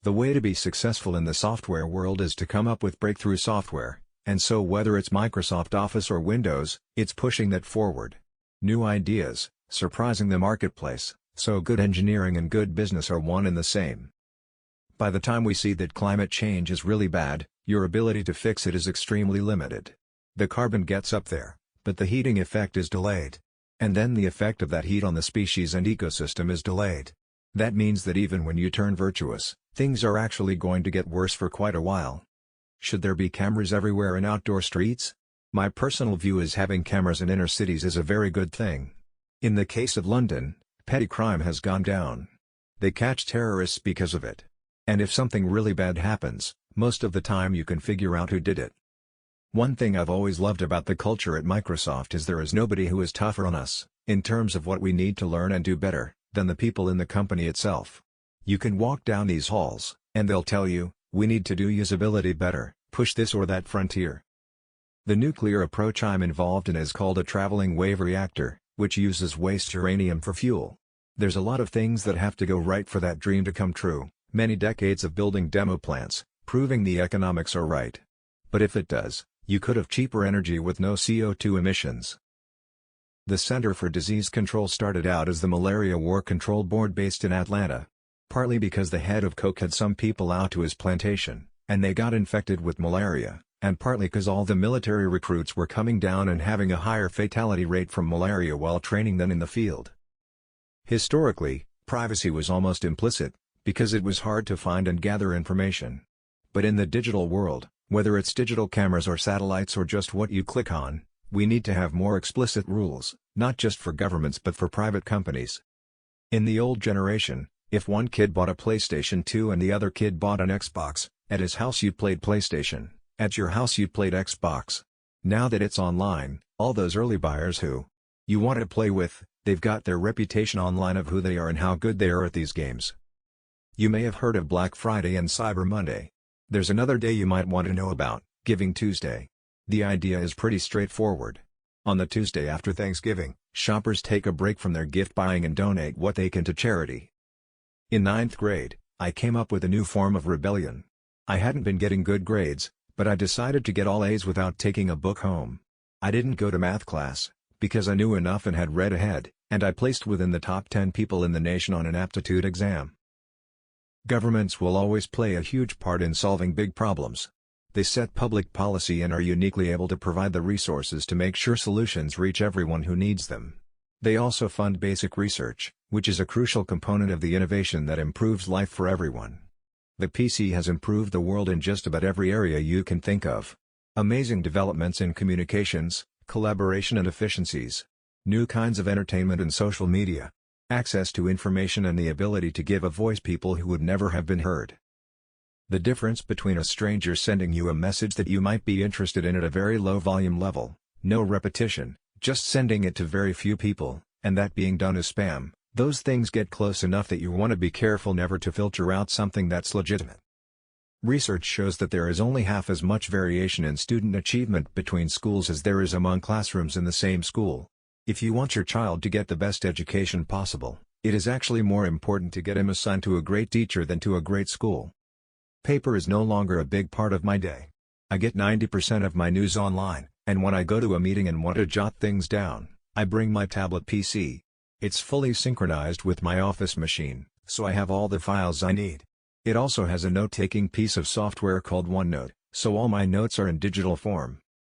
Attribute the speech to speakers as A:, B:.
A: The way to be successful in the software world is to come up with breakthrough software, and so whether it's Microsoft Office or Windows, it's pushing that forward. New ideas, surprising the marketplace, so good engineering and good business are one and the same. By the time we see that climate change is really bad, your ability to fix it is extremely limited. The carbon gets up there, but the heating effect is delayed. And then the effect of that heat on the species and ecosystem is delayed. That means that even when you turn virtuous, things are actually going to get worse for quite a while. Should there be cameras everywhere in outdoor streets? My personal view is having cameras in inner cities is a very good thing. In the case of London, petty crime has gone down. They catch terrorists because of it. And if something really bad happens, most of the time you can figure out who did it. One thing I've always loved about the culture at Microsoft is there is nobody who is tougher on us, in terms of what we need to learn and do better, than the people in the company itself. You can walk down these halls, and they'll tell you, we need to do usability better, push this or that frontier. The nuclear approach I'm involved in is called a traveling wave reactor, which uses waste uranium for fuel. There's a lot of things that have to go right for that dream to come true, many decades of building demo plants, proving the economics are right. But if it does, you could have cheaper energy with no CO2 emissions. The Center for Disease Control started out as the Malaria War Control Board based in Atlanta. Partly because the head of Coke had some people out to his plantation, and they got infected with malaria, and partly because all the military recruits were coming down and having a higher fatality rate from malaria while training than in the field. Historically, privacy was almost implicit, because it was hard to find and gather information. But in the digital world, whether it's digital cameras or satellites or just what you click on, we need to have more explicit rules, not just for governments but for private companies. In the old generation, if one kid bought a PlayStation 2 and the other kid bought an Xbox, at his house you played PlayStation, at your house you played Xbox. Now that it's online, all those early buyers who you want to play with, they've got their reputation online of who they are and how good they are at these games. You may have heard of Black Friday and Cyber Monday. There's another day you might want to know about, Giving Tuesday. The idea is pretty straightforward. On the Tuesday after Thanksgiving, shoppers take a break from their gift buying and donate what they can to charity. In 9th grade, I came up with a new form of rebellion. I hadn't been getting good grades, but I decided to get all A's without taking a book home. I didn't go to math class, because I knew enough and had read ahead, and I placed within the top 10 people in the nation on an aptitude exam. Governments will always play a huge part in solving big problems. They set public policy and are uniquely able to provide the resources to make sure solutions reach everyone who needs them. They also fund basic research, which is a crucial component of the innovation that improves life for everyone. The PC has improved the world in just about every area you can think of. Amazing developments in communications, collaboration and efficiencies. New kinds of entertainment and social media. Access to information and the ability to give a voice people who would never have been heard. The difference between a stranger sending you a message that you might be interested in at a very low volume level, no repetition, just sending it to very few people, and that being done as spam, those things get close enough that you want to be careful never to filter out something that's legitimate. Research shows that there is only half as much variation in student achievement between schools as there is among classrooms in the same school. If you want your child to get the best education possible, it is actually more important to get him assigned to a great teacher than to a great school. Paper is no longer a big part of my day. I get 90% of my news online, and when I go to a meeting and want to jot things down, I bring my tablet PC. It's fully synchronized with my office machine, so I have all the files I need. It also has a note-taking piece of software called OneNote, so all my notes are in digital form.